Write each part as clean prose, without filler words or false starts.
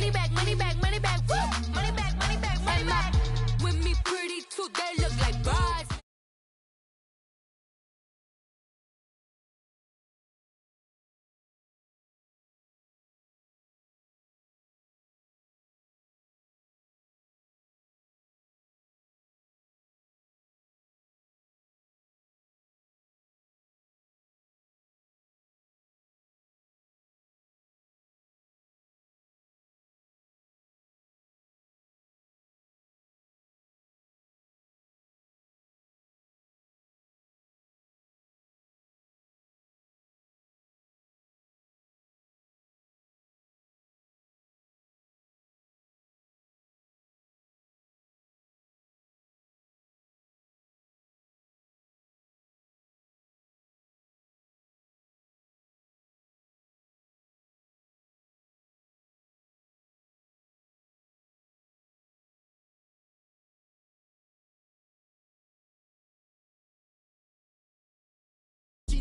money back, money back, money back, woo! Money back, money back, money back. With me pretty too, they look like brides.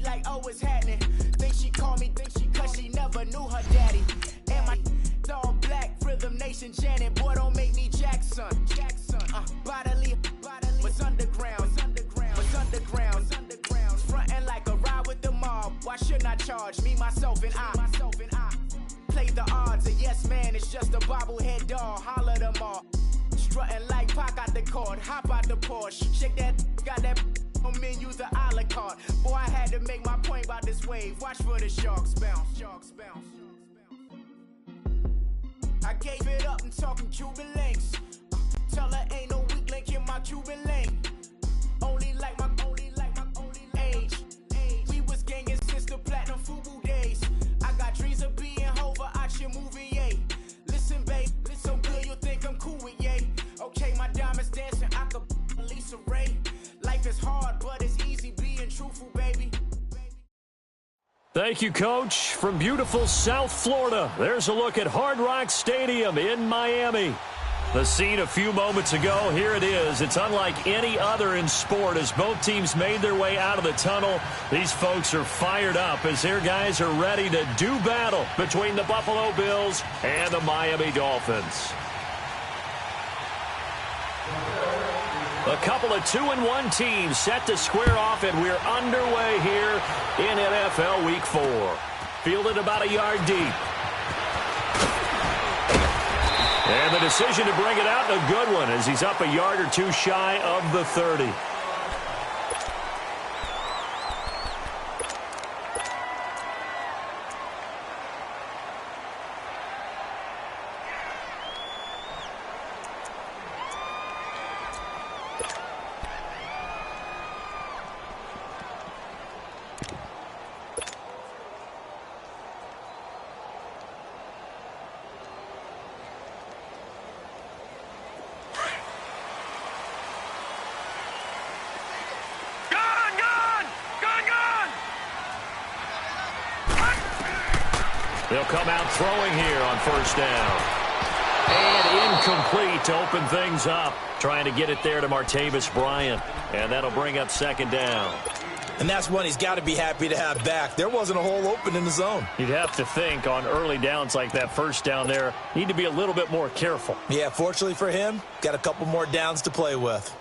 Like, oh, what's happening? Think she called me, cause she never knew her daddy. And my all black, Rhythm Nation Janet. Boy, don't make me Jackson. Bodily, what's underground? What's underground? Frontin' like a ride with the mob. Why shouldn't I charge me, myself, and I? Play the odds, a yes man, it's just a bobblehead doll. Holler them all. Strutting like Pac out the court, hop out the Porsche. Shake that, got that menu, the a la carte. Boy, I had to make my point about this wave. Watch for the sharks bounce. I gave it up and talking Cuban links. Tell her ain't no weak link in my Cuban link. Only like my age. We was gangin' since the platinum FUBU days. I got dreams of being Hova out your movie, yay. Listen, babe, listen good, you'll think I'm cool with yay. Okay, my diamonds dancing, I could Lisa Ray. Life is hard, but it's easy being truthful, baby. Thank you, Coach. From beautiful South Florida, there's a look at Hard Rock Stadium in Miami. The scene a few moments ago, here it is. It's unlike any other in sport as both teams made their way out of the tunnel. These folks are fired up as their guys are ready to do battle between the Buffalo Bills and the Miami Dolphins. A couple of 2-1 teams set to square off, and we're underway here in NFL Week 4. Fielded about a yard deep. And the decision to bring it out, a good one, as he's up a yard or two shy of the 30. They'll come out throwing here on first down. And incomplete to open things up. Trying to get it there to Martavis Bryant. And that'll bring up second down. And that's one he's got to be happy to have back. There wasn't a hole open in the zone. You'd have to think on early downs like that first down there, need to be a little bit more careful. Yeah, fortunately for him, got a couple more downs to play with.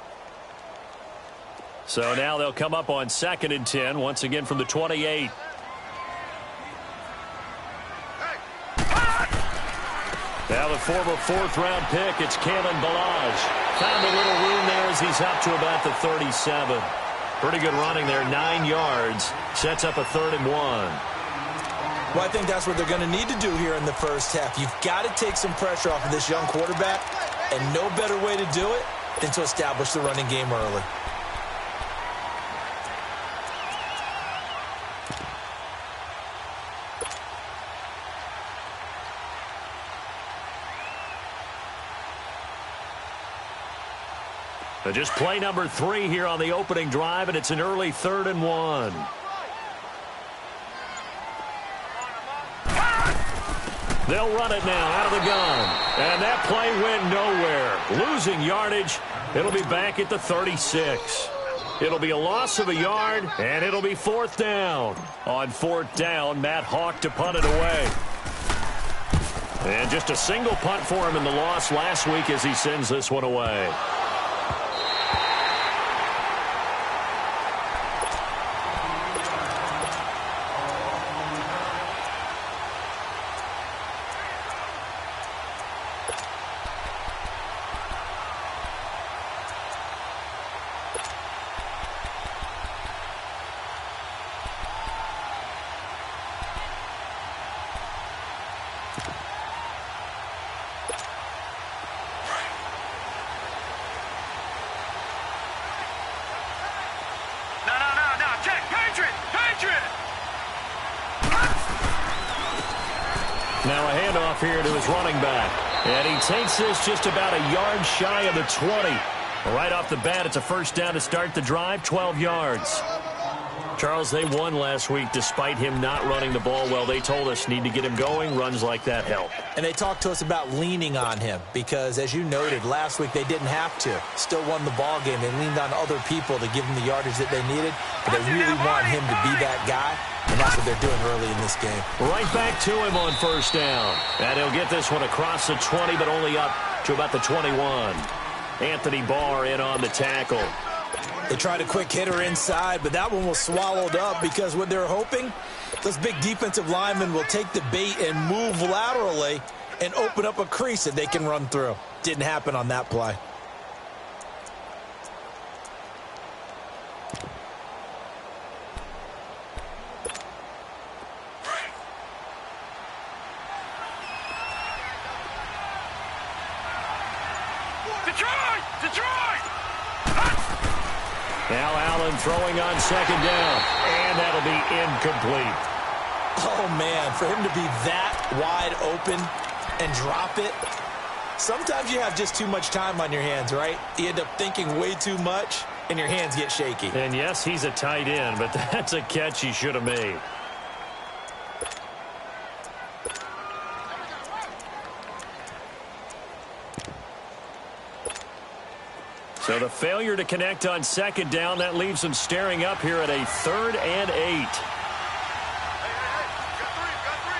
So now they'll come up on 2nd and 10, once again from the 28. Now the former 4th-round pick, it's Kalen Ballage. Found a little room there as he's up to about the 37. Pretty good running there, 9 yards. Sets up a 3rd and 1. Well, I think that's what they're going to need to do here in the first half. You've got to take some pressure off of this young quarterback, and no better way to do it than to establish the running game early. Just play number 3 here on the opening drive, and it's an early 3rd and 1. They'll run it now out of the gun. And that play went nowhere. Losing yardage. It'll be back at the 36. It'll be a loss of a yard, and it'll be 4th down. On 4th down, Matt Hawk to punt it away. And just a single punt for him in the loss last week as he sends this one away. Now a handoff here to his running back. And he takes this just about a yard shy of the 20. Right off the bat, it's a first down to start the drive, 12 yards. Charles, they won last week despite him not running the ball well. They told us need to get him going. Runs like that help. And they talked to us about leaning on him because, as you noted, last week they didn't have to. Still won the ball game. They leaned on other people to give him the yardage that they needed. But they really want him to be that guy, and that's what they're doing early in this game. Right back to him on first down. And he'll get this one across the 20, but only up to about the 21. Anthony Barr in on the tackle. They tried a quick hitter inside, but that one was swallowed up because what they're hoping, those big defensive linemen will take the bait and move laterally and open up a crease that they can run through. Didn't happen on that play. Now Allen throwing on second down, and that'll be incomplete. Oh, man, for him to be that wide open and drop it, sometimes you have just too much time on your hands, right? You end up thinking way too much, and your hands get shaky. And, yes, he's a tight end, but that's a catch he should have made. So the failure to connect on second down, that leaves them staring up here at a 3rd and 8.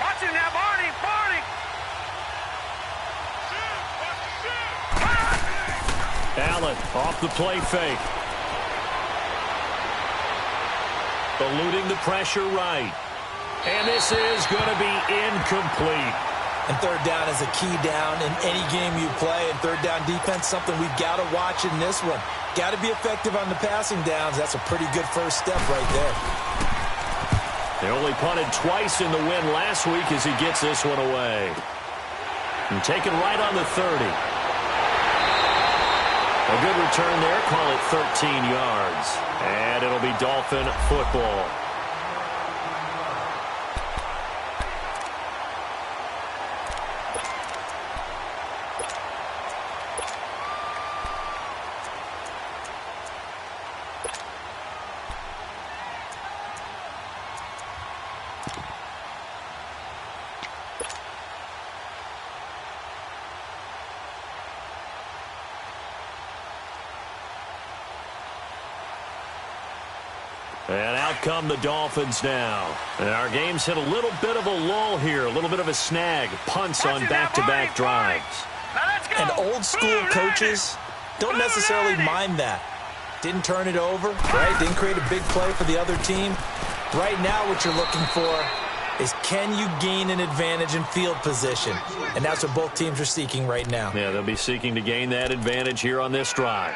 Watch it now, Barney! Allen off the play fake. Eluding the pressure right. And this is going to be incomplete. And third down is a key down in any game you play. And third down defense, something we've got to watch in this one. Got to be effective on the passing downs. That's a pretty good first step right there. They only punted twice in the win last week as he gets this one away. And taken right on the 30. A good return there. Call it 13 yards. And it'll be Dolphin football. And out come the Dolphins now. And our game's hit a little bit of a lull here, a little bit of a snag. Punts on back-to-back drives. And old school coaches don't necessarily mind that. Didn't turn it over, right? Didn't create a big play for the other team. Right now what you're looking for is can you gain an advantage in field position? And that's what both teams are seeking right now. Yeah, they'll be seeking to gain that advantage here on this drive.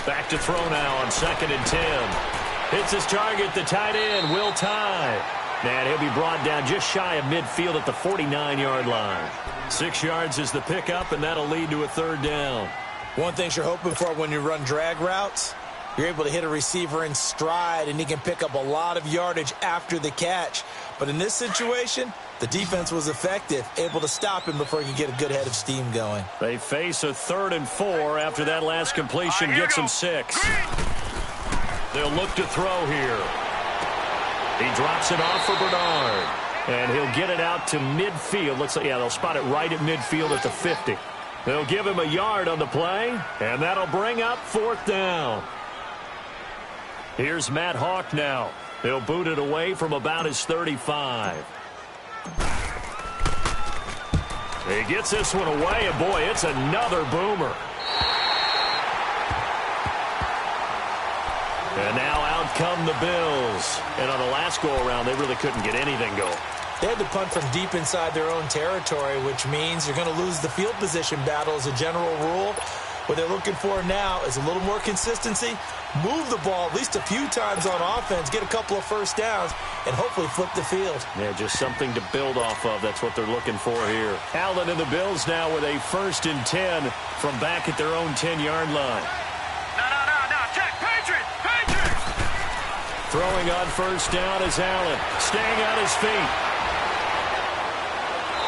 Back to throw now on 2nd and 10. Hits his target, the tight end, Will Tye. And he'll be brought down just shy of midfield at the 49-yard line. 6 yards is the pickup, and that'll lead to a 3rd down. One thing you're hoping for when you run drag routes, you're able to hit a receiver in stride, and he can pick up a lot of yardage after the catch. But in this situation, the defense was effective, able to stop him before he could get a good head of steam going. They face a 3rd and 4 after that last completion gets him 6. They'll look to throw here. He drops it off for Bernard. And he'll get it out to midfield. Looks like, yeah, they'll spot it right at midfield at the 50. They'll give him a yard on the play, and that'll bring up 4th down. Here's Matt Hawk now. He'll boot it away from about his 35. He gets this one away, and boy, it's another boomer. And now out come the Bills. And on the last go-around, they really couldn't get anything going. They had to punt from deep inside their own territory, which means you're going to lose the field position battle as a general rule. What they're looking for now is a little more consistency, move the ball at least a few times on offense, get a couple of first downs, and hopefully flip the field. Yeah, just something to build off of. That's what they're looking for here. Allen and the Bills now with a 1st and 10 from back at their own 10-yard line. No. Check. Patriots. Throwing on 1st down is Allen, staying on his feet.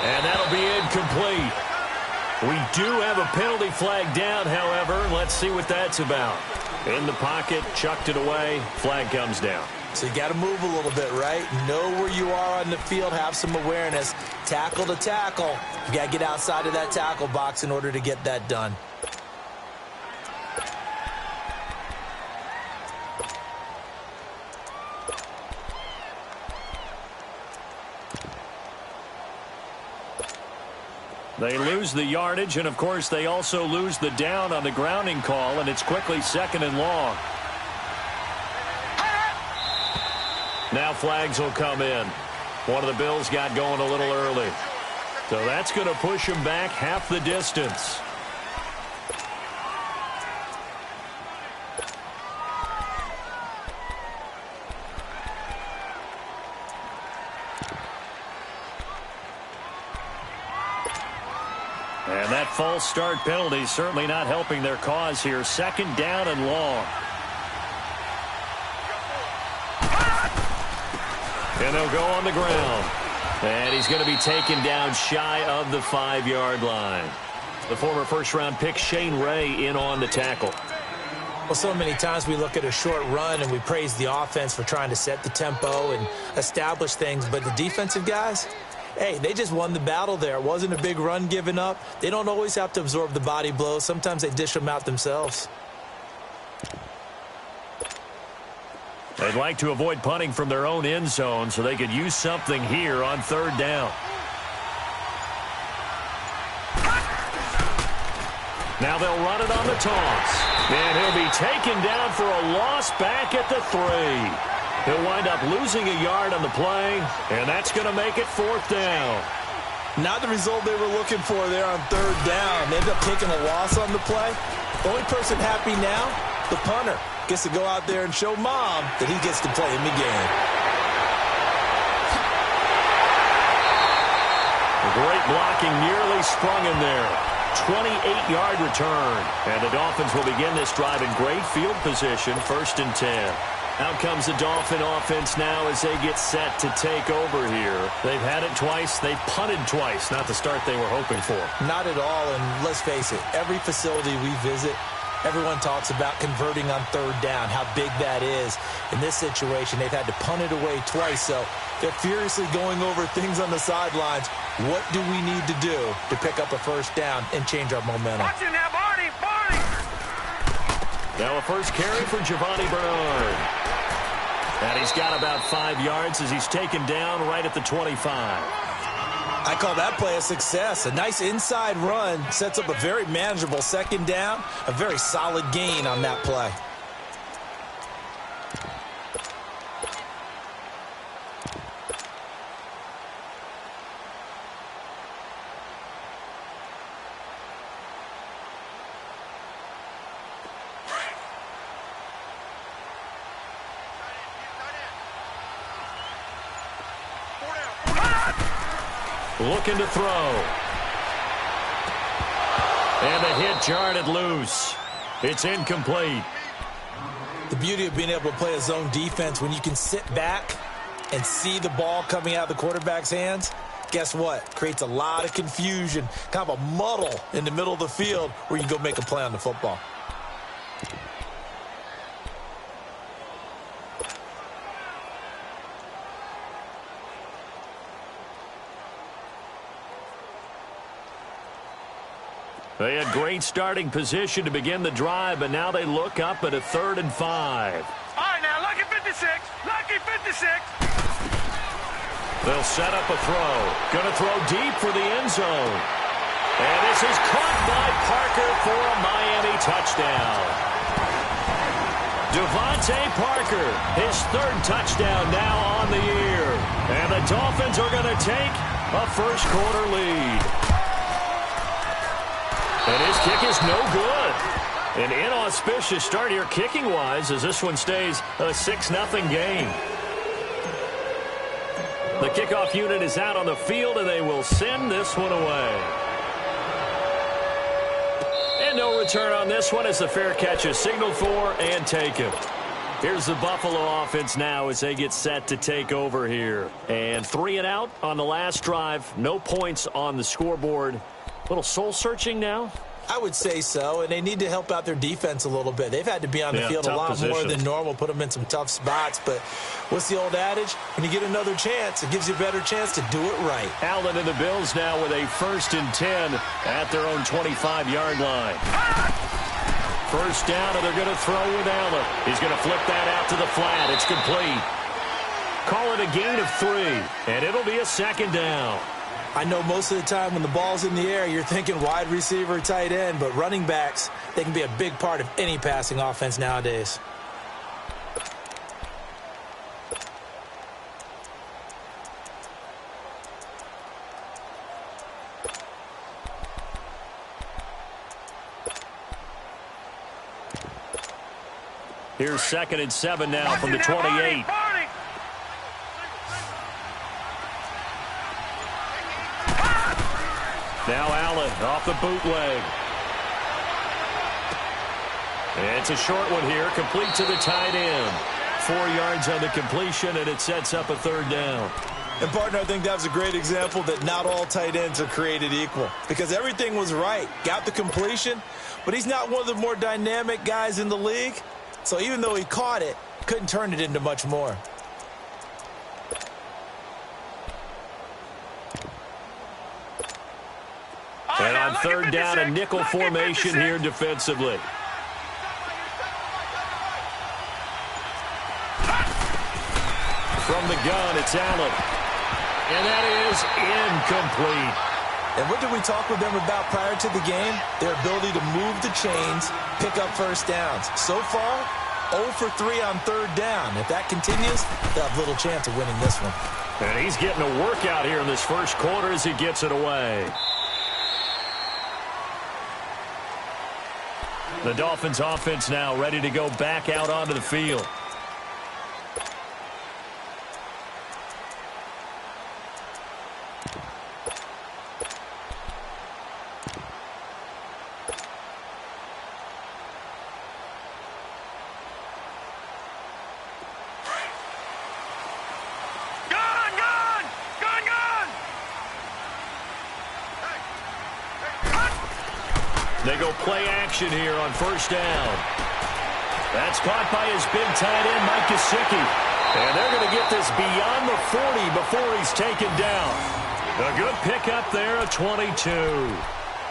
And that'll be incomplete. We do have a penalty flag down, however. Let's see what that's about. In the pocket, chucked it away, flag comes down. So you got to move a little bit, right? Know where you are on the field, have some awareness. Tackle to tackle. You got to get outside of that tackle box in order to get that done. They lose the yardage, and, of course, they also lose the down on the grounding call, and it's quickly 2nd and long. Now flags will come in. One of the Bills got going a little early. So that's going to push him back half the distance. And that false start penalty certainly not helping their cause here. 2nd down and long. And they'll go on the ground. And he's going to be taken down shy of the 5-yard line. The former first-round pick Shane Ray in on the tackle. Well, so many times we look at a short run and we praise the offense for trying to set the tempo and establish things. But the defensive guys, hey, they just won the battle there. It wasn't a big run given up. They don't always have to absorb the body blows. Sometimes they dish them out themselves. They'd like to avoid punting from their own end zone so they could use something here on 3rd down. Now they'll run it on the toss. And he'll be taken down for a loss back at the 3. He'll wind up losing a yard on the play, and that's going to make it 4th down. Not the result they were looking for there on 3rd down. They ended up taking a loss on the play. The only person happy now, the punter, gets to go out there and show Mom that he gets to play in the game. Great blocking, nearly sprung him there. 28-yard return. And the Dolphins will begin this drive in great field position, 1st and 10. Out comes the Dolphin offense now as they get set to take over here. They've had it twice. They've punted twice. Not the start they were hoping for. Not at all, and let's face it, every facility we visit, everyone talks about converting on 3rd down, how big that is. In this situation, they've had to punt it away twice, so they're furiously going over things on the sidelines. What do we need to do to pick up a 1st down and change our momentum? Watch it now, Barney! Now a first carry for Giovanni Bernard. And he's got about 5 yards as he's taken down right at the 25. I call that play a success. A nice inside run sets up a very manageable 2nd down. A very solid gain on that play. Looking to throw. And the hit jarred it loose. It's incomplete. The beauty of being able to play a zone defense when you can sit back and see the ball coming out of the quarterback's hands, guess what? Creates a lot of confusion, kind of a muddle in the middle of the field where you can go make a play on the football. They had great starting position to begin the drive, but now they look up at a 3rd and 5. All right, now, lucky 56. Lucky 56. They'll set up a throw. Going to throw deep for the end zone. And this is caught by Parker for a Miami touchdown. Devontae Parker, his 3rd touchdown now on the year. And the Dolphins are going to take a first-quarter lead. And his kick is no good. An inauspicious start here kicking-wise as this one stays a 6-0 game. The kickoff unit is out on the field, and they will send this one away. And no return on this one as the fair catch is signaled for and taken. Here's the Buffalo offense now as they get set to take over here. And 3 and out on the last drive. No points on the scoreboard. A little soul-searching now? I would say so, and they need to help out their defense a little bit. They've had to be on the field a lot more than normal, put them in some tough spots. But what's the old adage? When you get another chance, it gives you a better chance to do it right. Allen and the Bills now with a 1st and 10 at their own 25-yard line. First down, and they're going to throw with Allen. He's going to flip that out to the flat. It's complete. Call it a gain of 3, and it'll be a 2nd down. I know most of the time when the ball's in the air, you're thinking wide receiver, tight end, but running backs, they can be a big part of any passing offense nowadays. Here's 2nd and 7 now from the 28. Now Allen off the bootleg. It's a short one here, complete to the tight end. 4 yards on the completion, and it sets up a 3rd down. And, partner, I think that was a great example that not all tight ends are created equal because everything was right. Got the completion, but he's not one of the more dynamic guys in the league. So even though he caught it, couldn't turn it into much more. And on 3rd down, a nickel formation here defensively. From the gun, it's Allen. And that is incomplete. And what did we talk with them about prior to the game? Their ability to move the chains, pick up first downs. So far, 0 for 3 on 3rd down. If that continues, they'll have little chance of winning this one. And he's getting a workout here in this first quarter as he gets it away. The Dolphins offense now ready to go back out onto the field. They go play action here on 1st down. That's caught by his big tight end, Mike Gesicki. And they're going to get this beyond the 40 before he's taken down. A good pickup there at 22.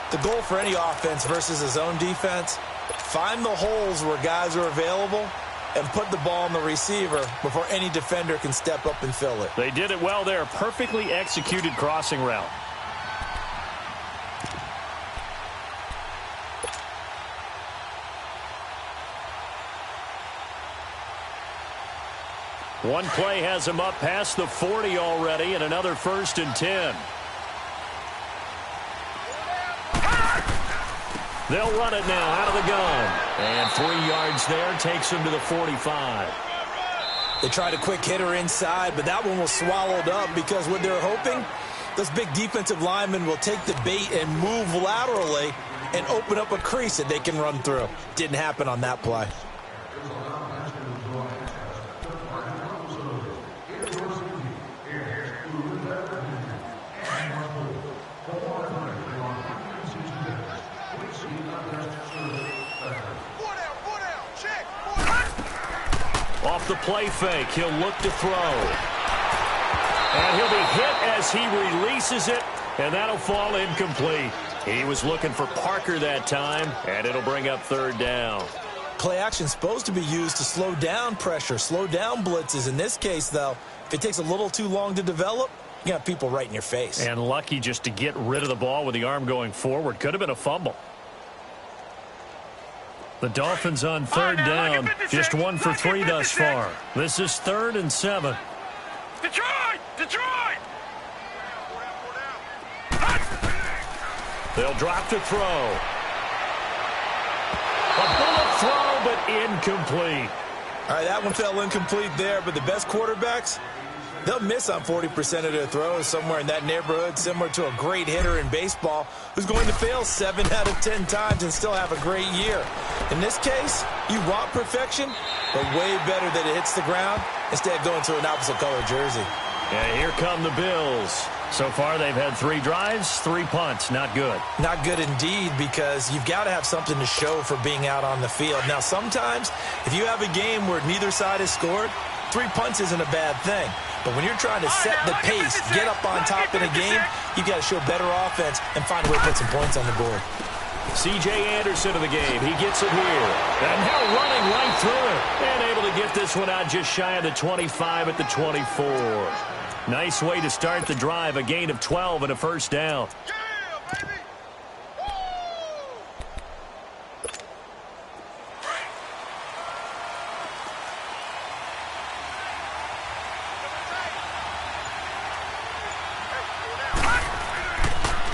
The goal for any offense versus his own defense, find the holes where guys are available and put the ball on the receiver before any defender can step up and fill it. They did it well there. Perfectly executed crossing route. One play has him up past the 40 already, and another 1st and 10. They'll run it now out of the gun. And 3 yards there takes him to the 45. They tried a quick hitter inside, but that one was swallowed up because what they're hoping, those big defensive linemen will take the bait and move laterally and open up a crease that they can run through. Didn't happen on that play. Off the play fake, he'll look to throw. And he'll be hit as he releases it, and that'll fall incomplete. He was looking for Parker that time, and it'll bring up third down. Play action is supposed to be used to slow down pressure, slow down blitzes. In this case, though, if it takes a little too long to develop, you got people right in your face. And lucky just to get rid of the ball with the arm going forward. Could have been a fumble. The Dolphins on third down, just 1 for 3 thus far. This is 3rd and 7. Detroit! Detroit! They'll drop to throw. A bullet throw, but incomplete. All right, that one fell incomplete there, but the best quarterbacks, they'll miss on 40% of their throws, somewhere in that neighborhood, similar to a great hitter in baseball who's going to fail 7 out of 10 times and still have a great year. In this case, you want perfection, but way better that it hits the ground instead of going to an opposite color jersey. And here come the Bills. So far, they've had 3 drives, 3 punts. Not good. Not good indeed, because you've got to have something to show for being out on the field. Now, sometimes, if you have a game where neither side has scored, 3 punts isn't a bad thing. But when you're trying to set the pace, get up on top in a game, you've got to show better offense and find a way to put some points on the board. C.J. Anderson of the game. He gets it here. And now running right through it. And able to get this one out just shy of the 25 at the 24. Nice way to start the drive. A gain of 12 and a first down.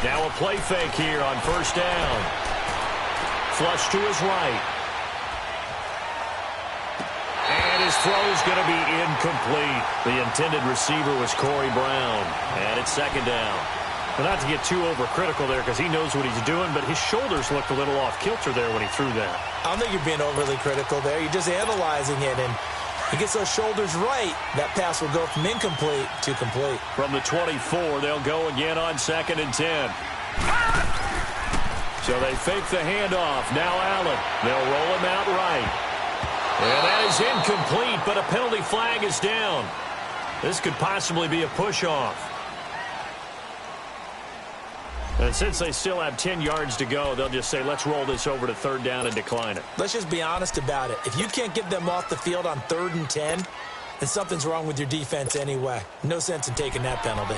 Now a play fake here on first down. Flush to his right. And his throw is going to be incomplete. The intended receiver was Corey Brown. And it's second down. But not to get too overcritical there because he knows what he's doing, but his shoulders looked a little off kilter there when he threw that. I don't think you're being overly critical there. You're just analyzing it, and he gets those shoulders right, that pass will go from incomplete to complete. From the 24, they'll go again on 2nd and 10. So they fake the handoff. Now Allen. They'll roll him out right. And that is incomplete, but a penalty flag is down. This could possibly be a push-off. And since they still have 10 yards to go, they'll just say, let's roll this over to third down and decline it. Let's just be honest about it. If you can't get them off the field on 3rd and 10, then something's wrong with your defense anyway. No sense in taking that penalty.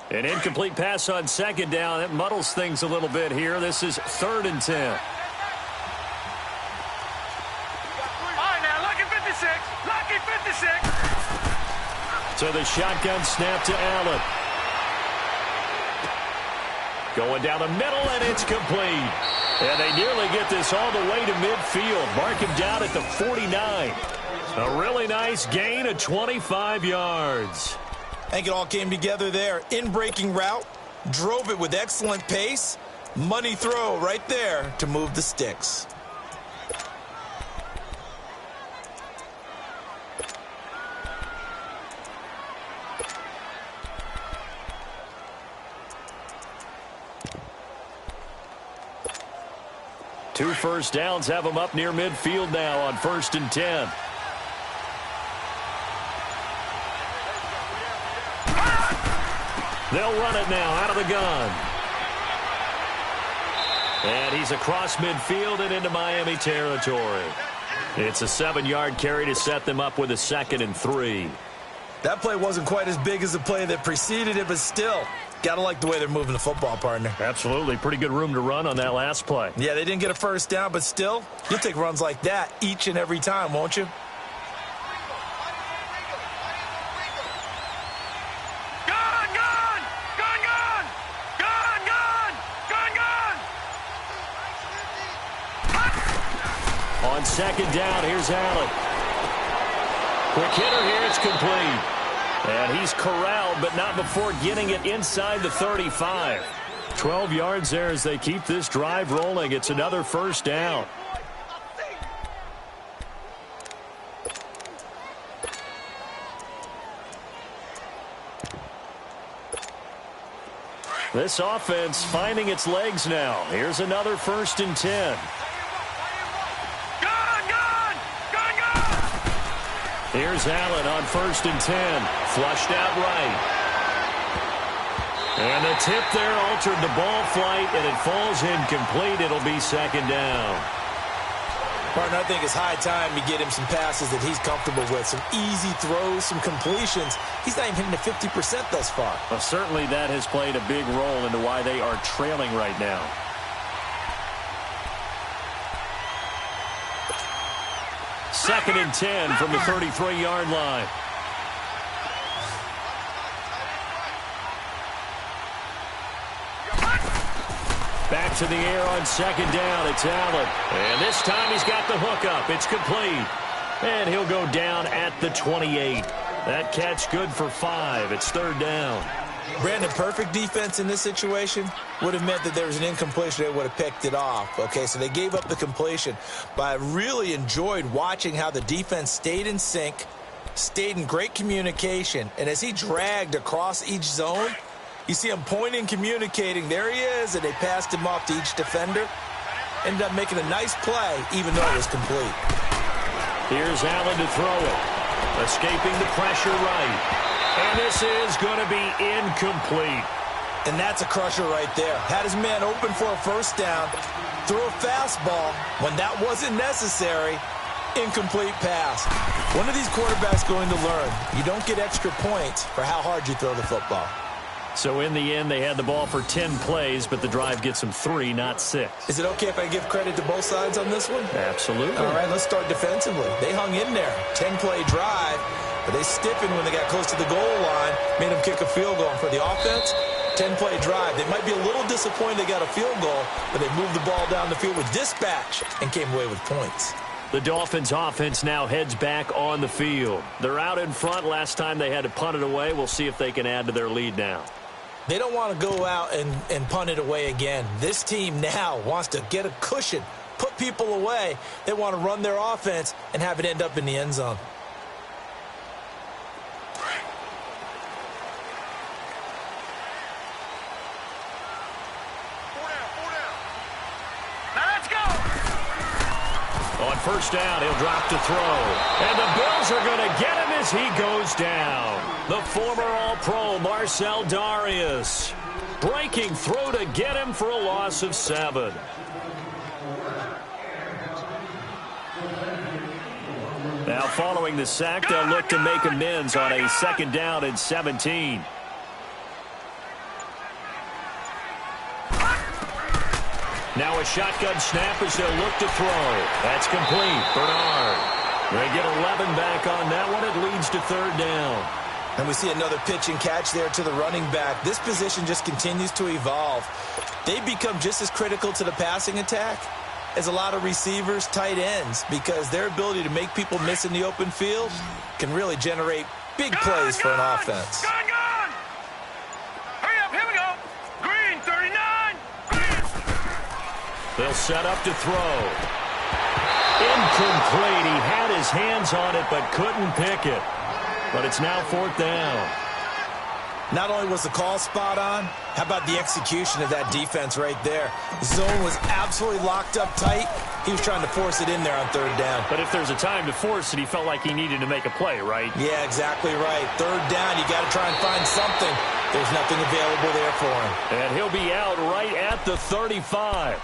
An incomplete pass on 2nd down. It muddles things a little bit here. This is 3rd and 10. Lucky 56. So the shotgun snap to Allen. Going down the middle, and it's complete. And they nearly get this all the way to midfield. Mark him down at the 49. A really nice gain of 25 yards. I think it all came together there. In-breaking route, drove it with excellent pace. Money throw right there to move the sticks. Two first downs have them up near midfield now on 1st and 10. They'll run it now out of the gun. And he's across midfield and into Miami territory. It's a 7-yard carry to set them up with a 2nd and 3. That play wasn't quite as big as the play that preceded it, but still, gotta like the way they're moving the football, partner. Absolutely. Pretty good room to run on that last play. Yeah, they didn't get a first down, but still, you'll take runs like that each and every time, won't you? On 2nd down, here's Allen. Quick hitter here, it's complete. And he's corralled, but not before getting it inside the 35. 12 yards there as they keep this drive rolling. It's another first down. This offense finding its legs now. Here's another 1st and 10. Gun! Here's Allen on 1st and 10. Flushed out right. And the tip there altered the ball flight, and it falls incomplete. It'll be 2nd down. Partner, I think it's high time to get him some passes that he's comfortable with. Some easy throws, some completions. He's not even hitting the 50% thus far. Well, certainly that has played a big role into why they are trailing right now. Second and 10 from the 33-yard line. Back to the air on 2nd down. It's Allen. And this time he's got the hook up. It's complete. And he'll go down at the 28. That catch good for 5. It's 3rd down. Brandon, perfect defense in this situation would have meant that there was an incompletion. They would have picked it off. Okay, so they gave up the completion. But I really enjoyed watching how the defense stayed in sync, stayed in great communication. And as he dragged across each zone, you see him pointing, communicating. There he is, and they passed him off to each defender. Ended up making a nice play, even though it was complete. Here's Allen to throw it. Escaping the pressure right. And this is going to be incomplete. And that's a crusher right there. Had his man open for a 1st down. Threw a fastball when that wasn't necessary. Incomplete pass. One of these quarterbacks going to learn. You don't get extra points for how hard you throw the football. So in the end, they had the ball for 10 plays, but the drive gets them 3, not 6. Is it okay if I give credit to both sides on this one? Absolutely. All right, let's start defensively. They hung in there. 10-play drive, but they stiffened when they got close to the goal line, made them kick a field goal. And for the offense, 10-play drive. They might be a little disappointed they got a field goal, but they moved the ball down the field with dispatch and came away with points. The Dolphins offense now heads back on the field. They're out in front. Last time they had to punt it away. We'll see if they can add to their lead now. They don't want to go out and punt it away again. This team now wants to get a cushion, put people away. They want to run their offense and have it end up in the end zone. On 1st down, he'll drop to throw. And the Bills are going to get him as he goes down. The former All-Pro Marcel Darius breaking through to get him for a loss of 7. Now following the sack, they'll look to make amends on a 2nd down and 17. Now a shotgun snap as they'll look to throw. That's complete. Bernard. They get 11 back on that one. It leads to 3rd down. And we see another pitch and catch there to the running back. This position just continues to evolve. They become just as critical to the passing attack as a lot of receivers, tight ends, because their ability to make people miss in the open field can really generate big plays for an offense. Gone! Hurry up, here we go. Green, 39. They'll set up to throw. Incomplete. He had his hands on it but couldn't pick it. But it's now 4th down. Not only was the call spot on, how about the execution of that defense right there? The zone was absolutely locked up tight. He was trying to force it in there on 3rd down. But if there's a time to force it, he felt like he needed to make a play, right? Yeah, exactly right. 3rd down, you got to try and find something. There's nothing available there for him. And he'll be out right at the 35.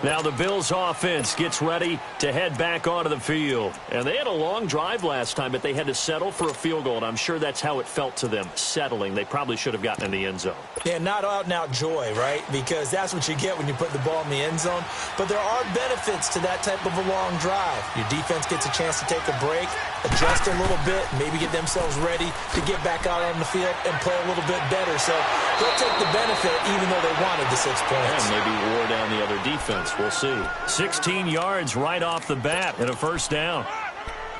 Now the Bills offense gets ready to head back onto the field. And they had a long drive last time, but they had to settle for a field goal. And I'm sure that's how it felt to them, settling. They probably should have gotten in the end zone. Yeah, not out-and-out joy, right? Because that's what you get when you put the ball in the end zone. But there are benefits to that type of a long drive. Your defense gets a chance to take a break, adjust a little bit, maybe get themselves ready to get back out on the field and play a little bit better. So they'll take the benefit even though they wanted the 6 points. And maybe wore down the other defense. We'll see. 16 yards right off the bat and a 1st down.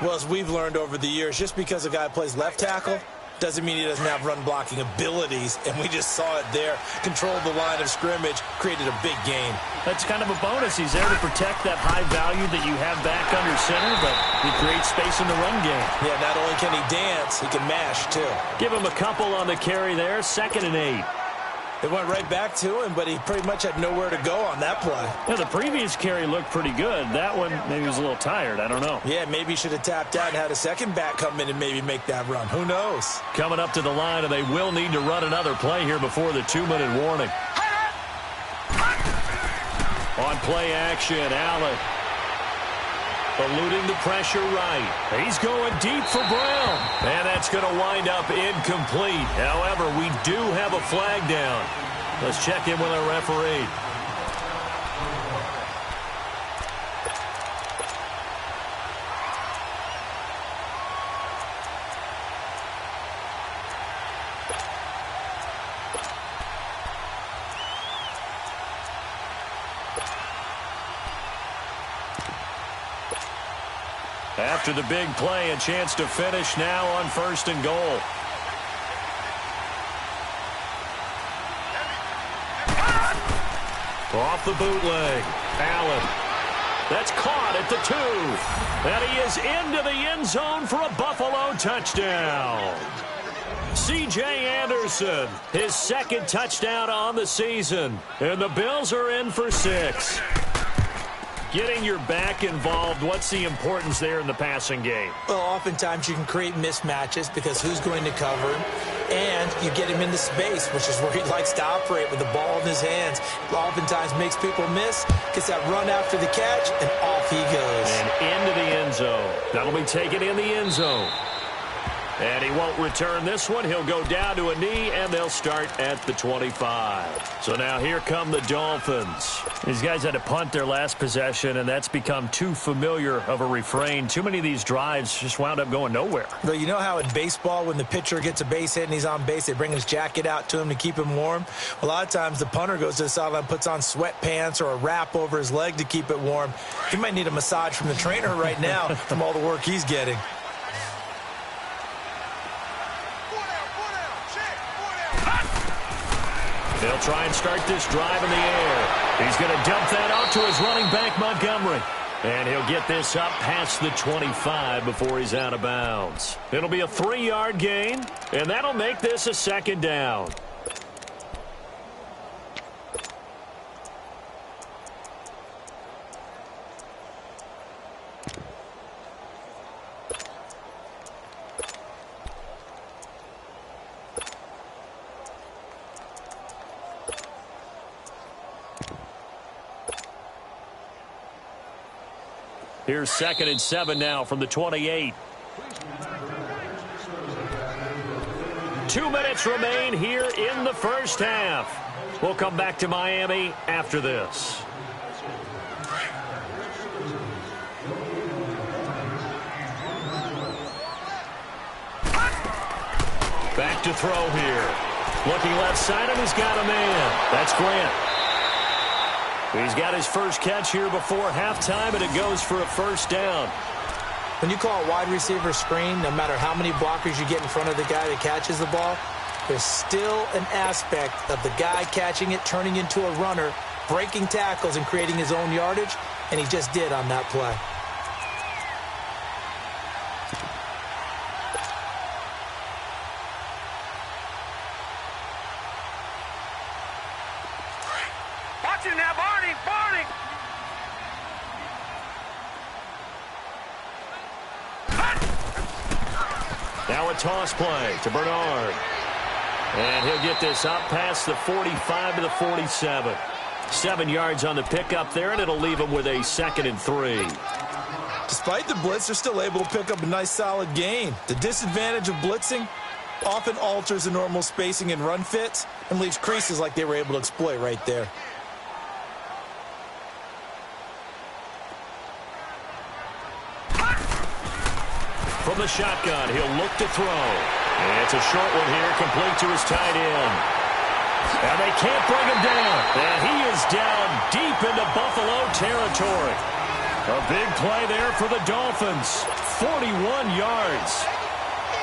Well, as we've learned over the years, just because a guy plays left tackle doesn't mean he doesn't have run-blocking abilities, and we just saw it there. Controlled the line of scrimmage, created a big gain. That's kind of a bonus. He's there to protect that high value that you have back under center, but he creates space in the run game. Yeah, not only can he dance, he can mash, too. Give him a couple on the carry there. 2nd and 8. It went right back to him, but he pretty much had nowhere to go on that play. Yeah, the previous carry looked pretty good. That one, maybe he was a little tired. I don't know. Yeah, maybe he should have tapped out and had a second back come in and maybe make that run. Who knows? Coming up to the line, and they will need to run another play here before the 2-minute warning. On play action, Allen. Eluding the pressure right. He's going deep for Brown. And that's going to wind up incomplete. However, we do have a flag down. Let's check in with our referee. After the big play, a chance to finish now on 1st and goal. Off the bootleg. Allen. That's caught at the 2. And he is into the end zone for a Buffalo touchdown. C.J. Anderson, his 2nd touchdown on the season. And the Bills are in for 6. Getting your back involved, what's the importance there in the passing game? Well, oftentimes you can create mismatches because who's going to cover him? And you get him into space, which is where he likes to operate with the ball in his hands. Oftentimes makes people miss, gets that run after the catch, and off he goes. And into the end zone. That'll be taken in the end zone. And he won't return this one. He'll go down to a knee, and they'll start at the 25. So now here come the Dolphins. These guys had to punt their last possession, and that's become too familiar of a refrain. Too many of these drives just wound up going nowhere. But you know how in baseball, when the pitcher gets a base hit and he's on base, they bring his jacket out to him to keep him warm? A lot of times the punter goes to the sideline, puts on sweatpants or a wrap over his leg to keep it warm. He might need a massage from the trainer right now from all the work he's getting. They'll try and start this drive in the air. He's going to dump that out to his running back, Montgomery. And he'll get this up past the 25 before he's out of bounds. It'll be a 3-yard gain, and that'll make this a 2nd down. Here's 2nd and 7 now from the 28. 2 minutes remain here in the first half. We'll come back to Miami after this. Back to throw here. Looking left side, and he's got a man. That's Grant. He's got his first catch here before halftime, and it goes for a 1st down. When you call a wide receiver screen, no matter how many blockers you get in front of the guy that catches the ball, there's still an aspect of the guy catching it, turning into a runner, breaking tackles and creating his own yardage, and he just did on that play. Watch him now, Barney, Barney. Now a toss play to Bernard. And he'll get this up past the 45 to the 47. 7 yards on the pickup there, and it'll leave him with a 2nd and 3. Despite the blitz, they're still able to pick up a nice solid gain. The disadvantage of blitzing often alters the normal spacing and run fits and leaves creases like they were able to exploit right there. From the shotgun, he'll look to throw. And it's a short one here, complete to his tight end. And they can't bring him down. And he is down deep into Buffalo territory. A big play there for the Dolphins. 41 yards.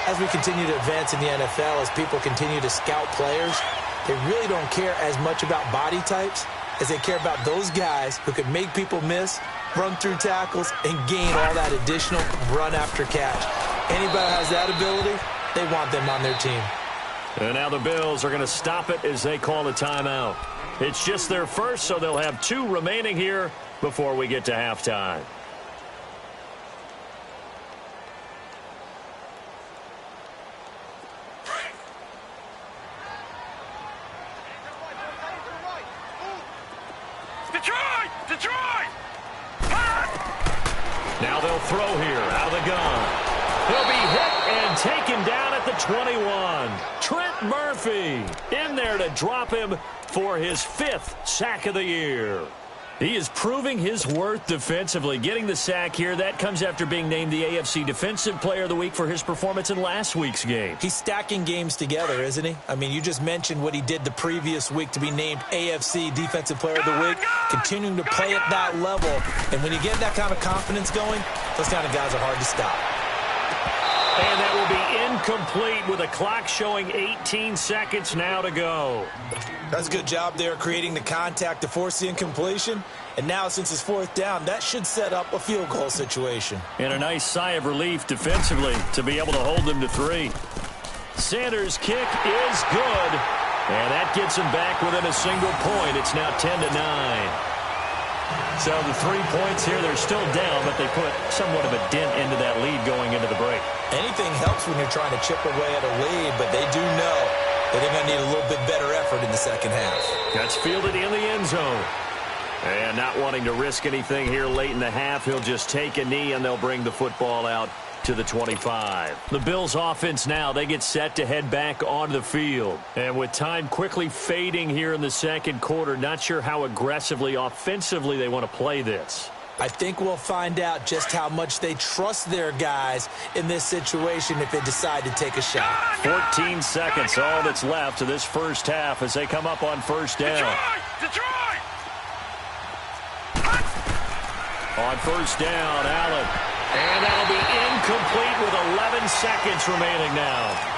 As we continue to advance in the NFL, as people continue to scout players, they really don't care as much about body types as they care about those guys who can make people miss, run through tackles, and gain all that additional run after catch. Anybody who has that ability, they want them on their team. And now the Bills are going to stop it as they call a timeout. It's just their first, so they'll have 2 remaining here before we get to halftime. Detroit! Now they'll throw here out of the gun. He'll be hit and taken down at the 21. Trent Murphy in there to drop him for his 5th sack of the year. He is proving his worth defensively. Getting the sack here, that comes after being named the AFC Defensive Player of the Week for his performance in last week's game. He's stacking games together, isn't he? I mean, you just mentioned what he did the previous week to be named AFC Defensive Player of the Week, continuing to play at that level. And when you get that kind of confidence going, those kind of guys are hard to stop. And that will be incomplete with a clock showing 18 seconds now to go. That's a good job there creating the contact to force the incompletion. And now since it's 4th down, that should set up a field goal situation. And a nice sigh of relief defensively to be able to hold them to 3. Sanders' kick is good. And that gets him back within a single point. It's now 10-9. So the 3 points here, they're still down, but they put somewhat of a dent into that lead going into the break. Anything helps when you're trying to chip away at a lead, but they do know that they're going to need a little bit better effort in the second half. That's fielded in the end zone. And not wanting to risk anything here late in the half, he'll just take a knee and they'll bring the football out to the 25. The Bills offense now, they get set to head back on the field. And with time quickly fading here in the second quarter, not sure how aggressively, offensively they want to play this. I think we'll find out just how much they trust their guys in this situation if they decide to take a shot. 14 seconds, all that's left of this first half as they come up on 1st down. Detroit! On 1st down, Allen. And that'll be incomplete with 11 seconds remaining now.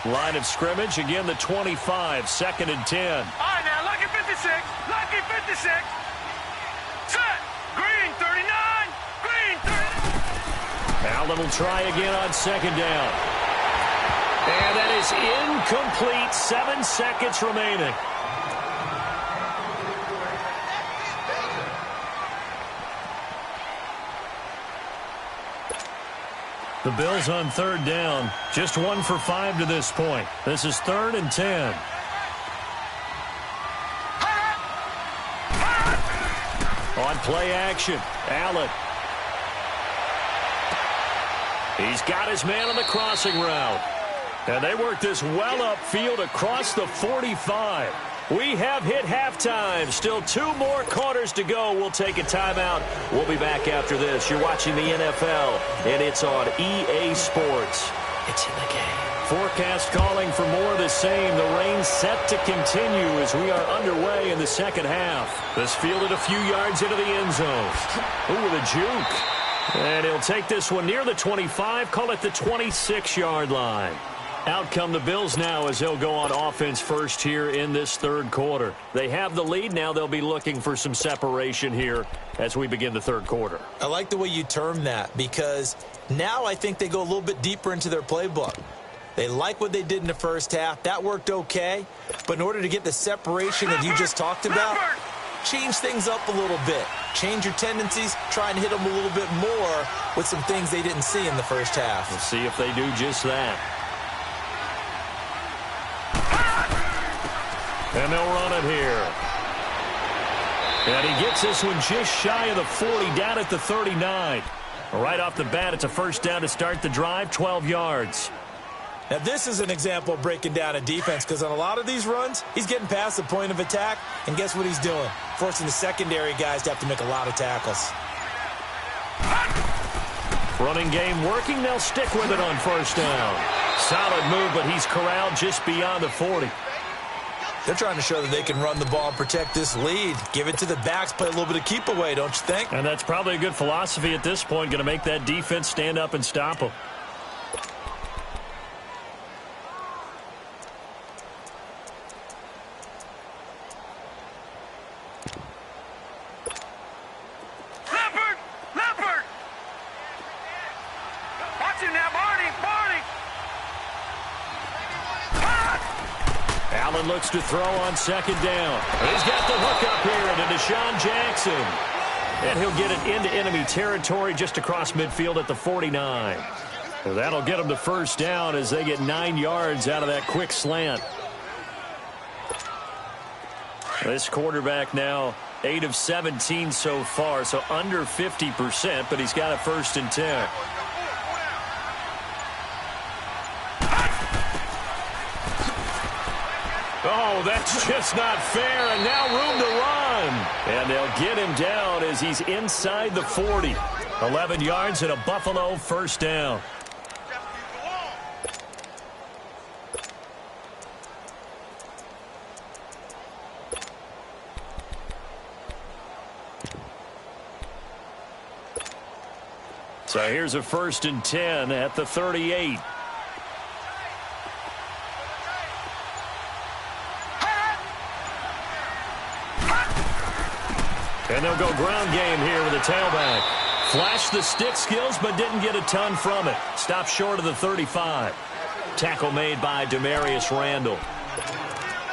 Line of scrimmage, again the 25, 2nd and 10. All right, now, lucky 56, lucky 56. Set, green 39, green 39. Allen will try again on 2nd down. And that is incomplete, 7 seconds remaining. The Bills on 3rd down, just 1 for 5 to this point. This is 3rd and 10. On play action, Allen. He's got his man on the crossing route. And they work this well upfield across the 45. We have hit halftime. Still 2 more quarters to go. We'll take a timeout. We'll be back after this. You're watching the NFL, and it's on EA Sports. It's in the game. Forecast calling for more of the same. The rain set to continue as we are underway in the second half. This fielded a few yards into the end zone. Ooh, the juke. And he'll take this one near the 25, call it the 26-yard line. Out come the Bills now as they'll go on offense first here in this 3rd quarter. They have the lead now. They'll be looking for some separation here as we begin the 3rd quarter. I like the way you term that because now I think they go a little bit deeper into their playbook. They like what they did in the first half. That worked okay. But in order to get the separation that you just talked about, change things up a little bit. Change your tendencies. Try and hit them a little bit more with some things they didn't see in the first half. We'll see if they do just that. And they'll run it here. And he gets this one just shy of the 40, down at the 39. Right off the bat, it's a 1st down to start the drive, 12 yards. Now, this is an example of breaking down a defense because on a lot of these runs, he's getting past the point of attack, and guess what he's doing? Forcing the secondary guys to have to make a lot of tackles. Running game working. They'll stick with it on 1st down. Solid move, but he's corralled just beyond the 40. They're trying to show that they can run the ball and protect this lead. Give it to the backs, play a little bit of keep away, don't you think? And that's probably a good philosophy at this point, going to make that defense stand up and stop them. Allen looks to throw on second down. He's got the hook up here into Deshaun Jackson. And he'll get it into enemy territory just across midfield at the 49. And that'll get them to first down as they get 9 yards out of that quick slant. This quarterback now 8 of 17 so far, so under 50%, but he's got a 1st and 10. Oh, that's just not fair, and now room to run. And they'll get him down as he's inside the 40. 11 yards and a Buffalo 1st down. So here's a 1st and 10 at the 38. And they'll go ground game here with a tailback. Flashed the stick skills, but didn't get a ton from it. Stopped short of the 35. Tackle made by Demarius Randall.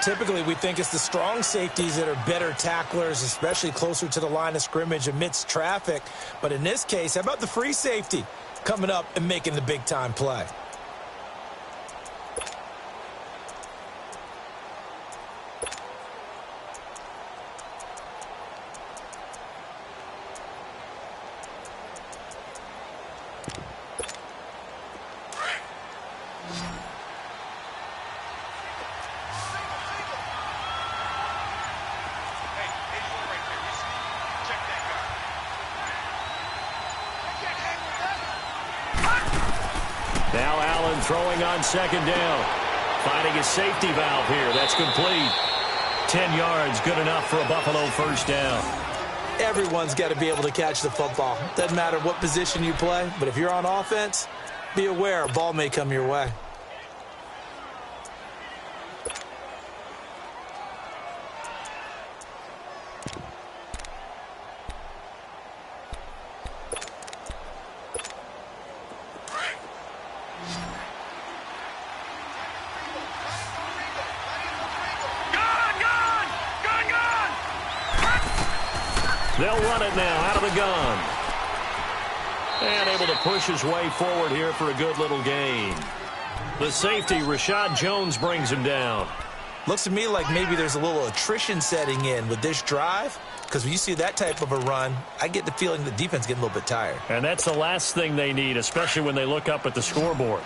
Typically, we think it's the strong safeties that are better tacklers, especially closer to the line of scrimmage amidst traffic. But in this case, how about the free safety coming up and making the big-time play? Now Allen throwing on second down. Finding a safety valve here. That's complete. 10 yards, good enough for a Buffalo 1st down. Everyone's got to be able to catch the football. Doesn't matter what position you play, but if you're on offense, be aware a ball may come your way. They'll run it now out of the gun. And able to push his way forward here for a good little gain. The safety, Rashad Jones, brings him down. Looks to me like maybe there's a little attrition setting in with this drive, because when you see that type of a run, I get the feeling the defense getting a little bit tired. And that's the last thing they need, especially when they look up at the scoreboard.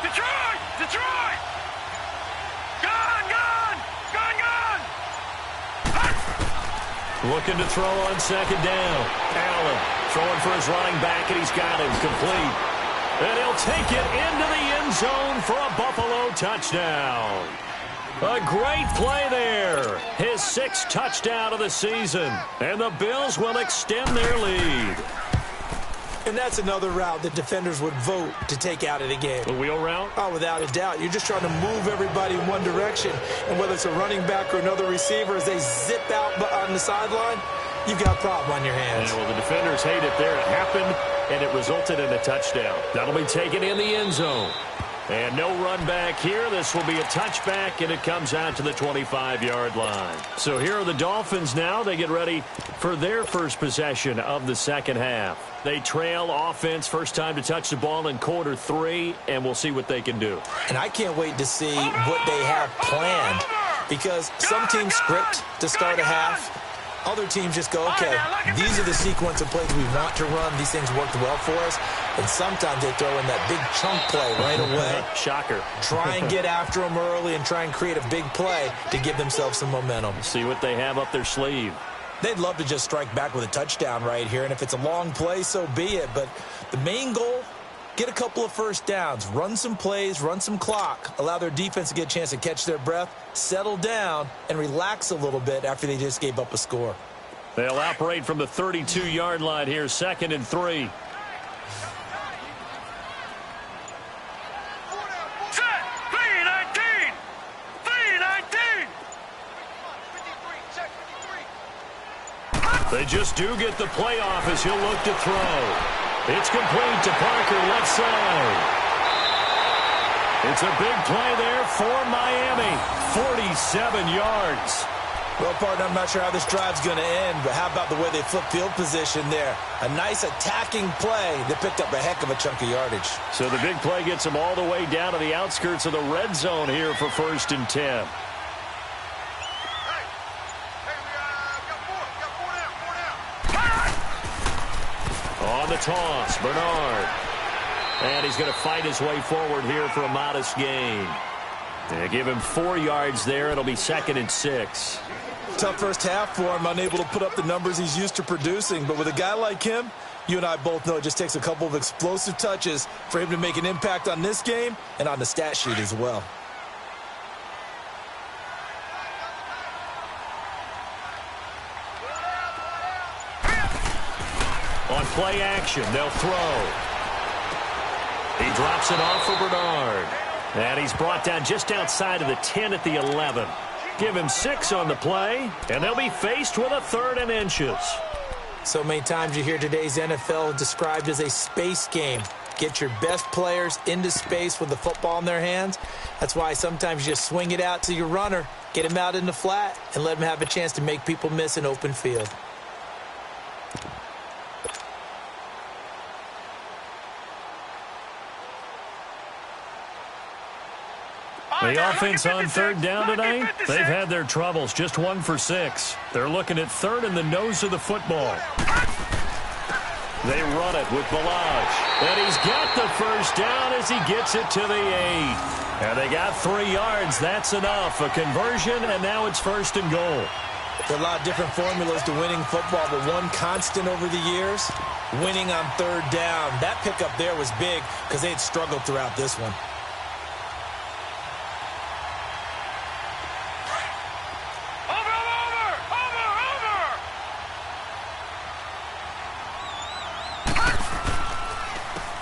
Detroit! Detroit! Looking to throw on second down. Allen throwing for his running back, and he's got him complete. And he'll take it into the end zone for a Buffalo touchdown. A great play there. His 6th touchdown of the season. And the Bills will extend their lead. And that's another route that defenders would vote to take out of the game. The wheel route? Oh, without a doubt. You're just trying to move everybody in one direction. And whether it's a running back or another receiver, as they zip out on the sideline, you've got a problem on your hands. Yeah, well, the defenders hate it there. It happened, and it resulted in a touchdown. That'll be taken in the end zone. And no run back here. This will be a touchback, and it comes out to the 25-yard line. So here are the Dolphins now. They get ready for their first possession of the second half. They trail offense, first time to touch the ball in quarter 3, and we'll see what they can do. And I can't wait to see what they have planned, because some teams script to start a half. Other teams just go, okay, these are the sequence of plays we want to run. These things worked well for us. And sometimes they throw in that big chunk play right away. Shocker. Try and get after them early and try and create a big play to give themselves some momentum. See what they have up their sleeve. They'd love to just strike back with a touchdown right here. And if it's a long play, so be it. But the main goal Get a couple of first downs, run some plays, run some clock, allow their defense to get a chance to catch their breath, settle down, and relax a little bit after they just gave up a score. They'll operate from the 32-yard line here, 2nd and 3. Set! 3-19! 3-19! They just do get the play off as he'll look to throw. It's complete to Parker, left side. It's a big play there for Miami. 47 yards. Well, partner, I'm not sure how this drive's going to end, but how about the way they flip field position there? A nice attacking play that picked up a heck of a chunk of yardage. So the big play gets them all the way down to the outskirts of the red zone here for 1st and 10. On the toss, Bernard. And he's going to fight his way forward here for a modest gain. They give him 4 yards there. It'll be 2nd and 6. Tough first half for him, unable to put up the numbers he's used to producing. But with a guy like him, you and I both know it just takes a couple of explosive touches for him to make an impact on this game and on the stat sheet as well. On play action, they'll throw. He drops it off for Bernard. And he's brought down just outside of the 10 at the 11. Give him 6 on the play, and they'll be faced with a 3rd and inches. So many times you hear today's NFL described as a space game. Get your best players into space with the football in their hands. That's why sometimes you just swing it out to your runner, get him out in the flat, and let him have a chance to make people miss an open field. The offense on 3rd down tonight, they've had their troubles, just 1 for 6. They're looking at 3rd in the nose of the football. They run it with Balaj. And he's got the 1st down as he gets it to the 8. And they got 3 yards. That's enough. A conversion, and now it's 1st and goal. There are a lot of different formulas to winning football, but one constant over the years, winning on 3rd down. That pickup there was big because they had struggled throughout this one.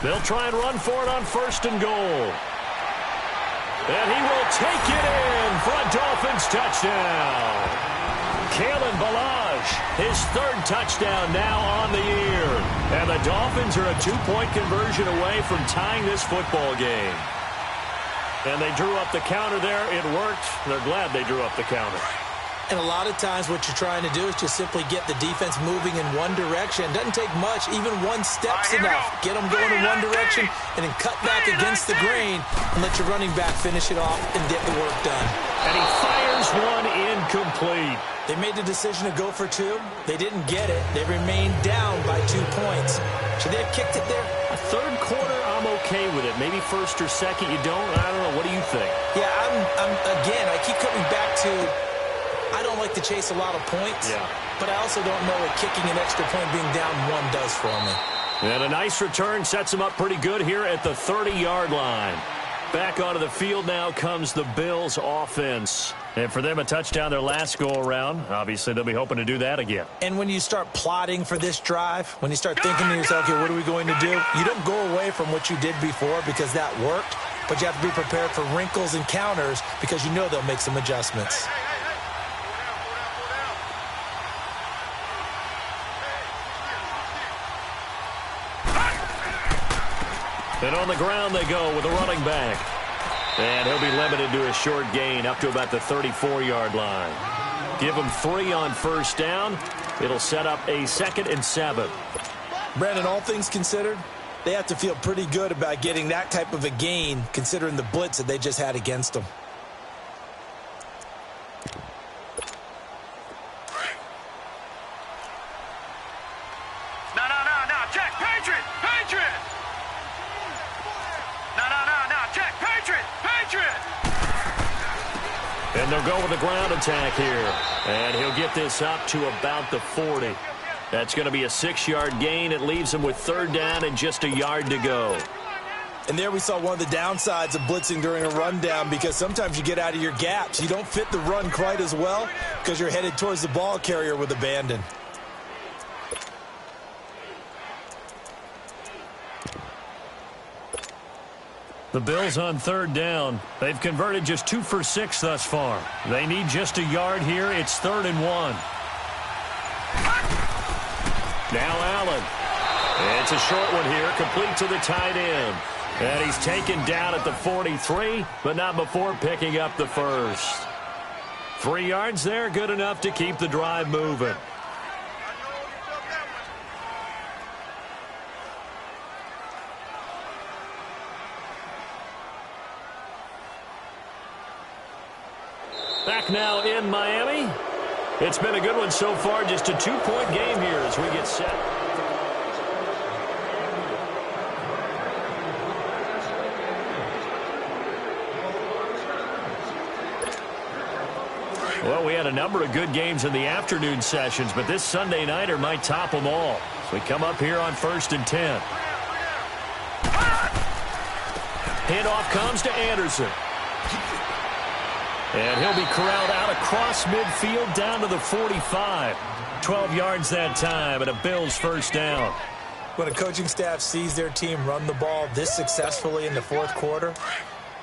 They'll try and run for it on 1st and goal. And he will take it in for a Dolphins touchdown. Kalen Balaj, his 3rd touchdown now on the year. And the Dolphins are a 2-point conversion away from tying this football game. And they drew up the counter there. It worked. They're glad they drew up the counter. And a lot of times what you're trying to do is just simply get the defense moving in one direction. It doesn't take much. Even 1 step's enough. Get them going in one direction and then cut back against the grain and let your running back finish it off and get the work done. And he fires one incomplete. They made the decision to go for 2. They didn't get it. They remained down by 2 points. Should they have kicked it there? A 3rd quarter, I'm okay with it. Maybe 1st or 2nd, you don't? I don't know. What do you think? Yeah, again, I keep coming back to I don't like to chase a lot of points, but I also don't know what kicking an extra point being down 1 does for me. And a nice return sets him up pretty good here at the 30-yard line. Back onto the field now comes the Bills offense. And for them, a touchdown their last go-around. Obviously, they'll be hoping to do that again. And when you start plotting for this drive, when you start thinking to yourself, okay, what are we going to do? You don't go away from what you did before because that worked, but you have to be prepared for wrinkles and counters because you know they'll make some adjustments. And on the ground they go with a running back. And he'll be limited to a short gain up to about the 34-yard line. Give him 3 on 1st down. It'll set up a 2nd and 7. Brandon, all things considered, they have to feel pretty good about getting that type of a gain considering the blitz that they just had against them. No, check, Patriot! No, check, Patriot! And they'll go with the ground attack here. And he'll get this up to about the 40. That's going to be a 6-yard gain. It leaves him with 3rd down and just a yard to go. And there we saw one of the downsides of blitzing during a rundown, because sometimes you get out of your gaps. You don't fit the run quite as well because you're headed towards the ball carrier with abandon. The Bills on third down. They've converted just 2 for 6 thus far. They need just a yard here. It's 3rd and 1. Now Allen. It's a short one here, complete to the tight end. And he's taken down at the 43, but not before picking up the first. 3 yards there, good enough to keep the drive moving. Back now in Miami. It's been a good one so far, just a 2-point game here as we get set. Well, we had a number of good games in the afternoon sessions, but this Sunday nighter might top them all. So we come up here on 1st and 10. Handoff comes to Anderson. And he'll be corralled out across midfield down to the 45. 12 yards that time, and a Bills first down. When a coaching staff sees their team run the ball this successfully in the 4th quarter,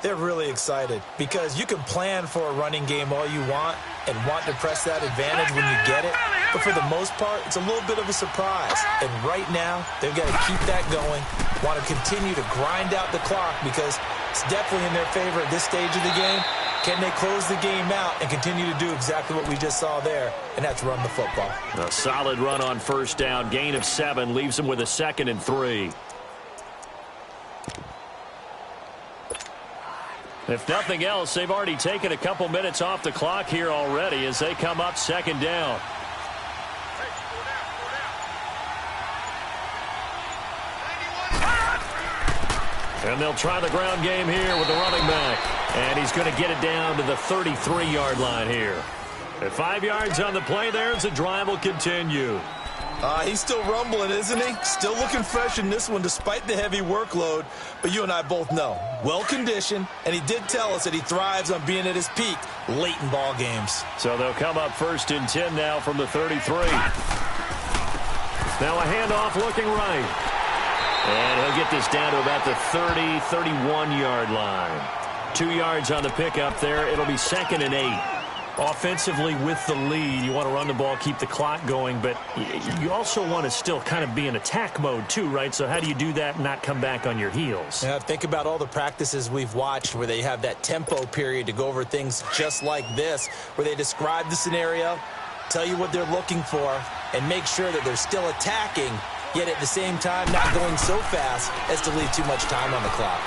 they're really excited, because you can plan for a running game all you want and want to press that advantage when you get it. But for the most part, it's a little bit of a surprise. And right now, they've got to keep that going, want to continue to grind out the clock, because it's definitely in their favor at this stage of the game. Can they close the game out and continue to do exactly what we just saw there, and that's run the football. A solid run on first down. Gain of 7 leaves them with a 2nd and 3. If nothing else, they've already taken a couple minutes off the clock here already as they come up 2nd down. And they'll try the ground game here with the running back. And he's going to get it down to the 33-yard line here. At 5 yards on the play there as the drive will continue. He's still rumbling, isn't he? Still looking fresh in this one despite the heavy workload. But you and I both know, well-conditioned, and he did tell us that he thrives on being at his peak late in ball games. So they'll come up 1st and 10 now from the 33. Now a handoff looking right. And he'll get this down to about the 30, 31-yard line. 2 yards on the pickup there. It'll be 2nd and 8. Offensively with the lead, you want to run the ball, keep the clock going, but you also want to still kind of be in attack mode too, right? So how do you do that and not come back on your heels? Yeah, think about all the practices we've watched where they have that tempo period to go over things just like this, where they describe the scenario, tell you what they're looking for, and make sure that they're still attacking, yet at the same time not going so fast as to leave too much time on the clock.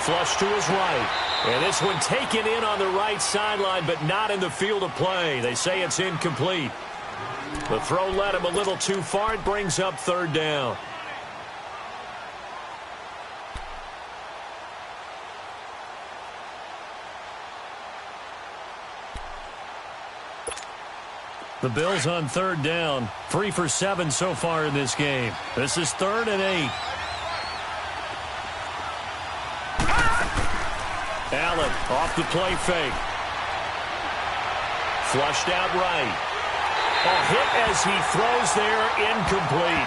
Flush to his right. And this one taken in on the right sideline, but not in the field of play. They say it's incomplete. The throw led him a little too far. It brings up 3rd down. The Bills on 3rd down. 3 for 7 so far in this game. This is 3rd and 8. Allen off the play fake. Flushed out right. A hit as he throws there, incomplete.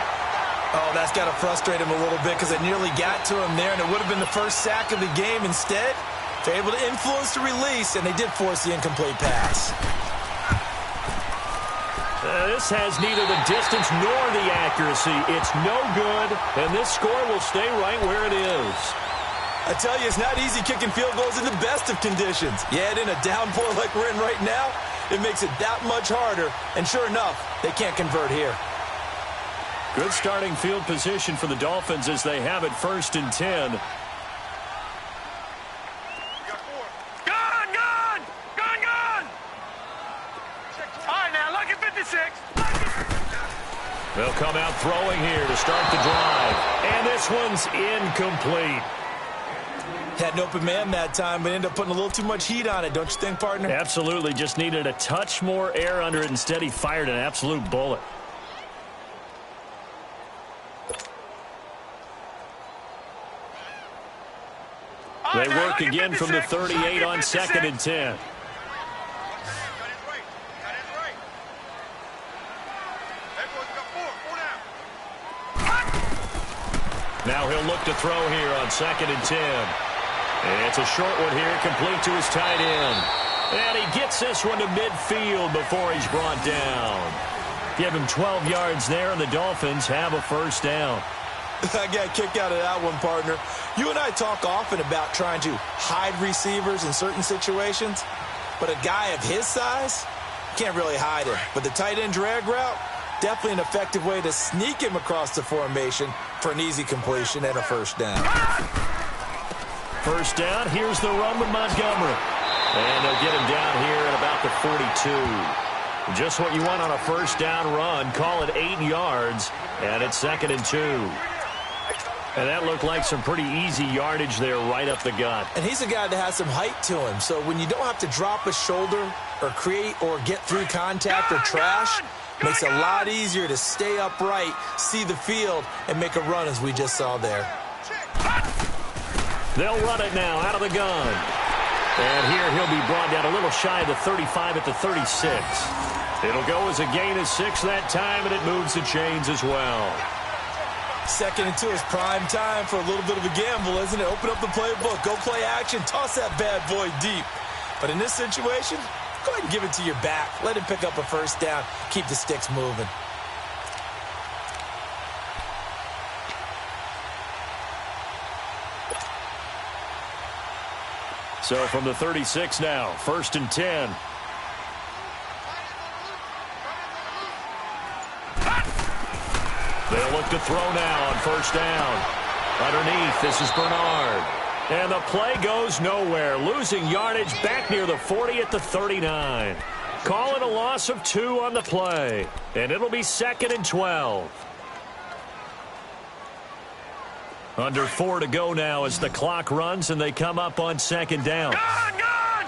Oh, that's got to frustrate him a little bit because it nearly got to him there, and it would have been the first sack of the game. Instead, they're able to influence the release, and they did force the incomplete pass. This has neither the distance nor the accuracy. It's no good, and this score will stay right where it is. I tell you, it's not easy kicking field goals in the best of conditions. Yet in a downpour like we're in right now, it makes it that much harder. And sure enough, they can't convert here. Good starting field position for the Dolphins as they have it 1st and 10. Gun! All right, now, lucky 56. They'll come out throwing here to start the drive. And this one's incomplete. Had an open man that time, but ended up putting a little too much heat on it, don't you think, partner? Absolutely. Just needed a touch more air under it. Instead, he fired an absolute bullet. They work again from the 38 on 2nd and 10. Now he'll look to throw here on 2nd and 10. And it's a short one here, complete to his tight end. And he gets this one to midfield before he's brought down. Give him 12 yards there, and the Dolphins have a first down. I got a kick out of that one, partner. You and I talk often about trying to hide receivers in certain situations, but a guy of his size can't really hide him. But the tight end drag route, definitely an effective way to sneak him across the formation for an easy completion and a first down. First down, here's the run with Montgomery. And they'll get him down here at about the 42. Just what you want on a first down run. Call it 8 yards, and it's 2nd and 2. And that looked like some pretty easy yardage there right up the gut. And he's a guy that has some height to him, so when you don't have to drop a shoulder or create or get through contact or trash, makes it a lot easier to stay upright, see the field, and make a run as we just saw there. They'll run it now out of the gun. And here he'll be brought down a little shy of the 35 at the 36. It'll go as a gain of 6 that time, and it moves the chains as well. 2nd and 2 is prime time for a little bit of a gamble, isn't it? Open up the playbook, go play action, toss that bad boy deep. But in this situation, go ahead and give it to your back. Let him pick up a first down, keep the sticks moving. So from the 36 now, 1st and 10. They'll look to throw now on first down. Underneath, this is Bernard. And the play goes nowhere. Losing yardage back near the 40 at the 39. Call it a loss of 2 on the play. And it'll be 2nd and 12. Under 4 to go now as the clock runs and they come up on 2nd down. Gun!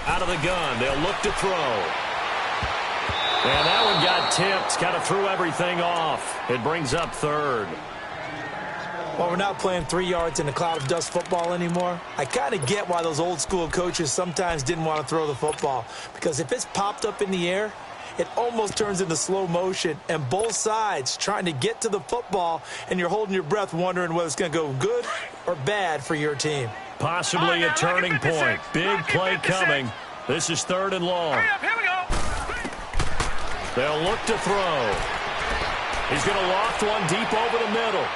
Out of the gun, they'll look to throw. And that one got tipped, kind of threw everything off. It brings up 3rd. Well, we're not playing 3 yards in a cloud of dust football anymore. I kind of get why those old school coaches sometimes didn't want to throw the football. Because if it's popped up in the air, it almost turns into slow motion, and both sides trying to get to the football, and you're holding your breath wondering whether it's going to go good or bad for your team. Possibly a turning point. Big play coming. This is 3rd and long. Hurry up, here we go. They'll look to throw. He's going to loft one deep over the middle.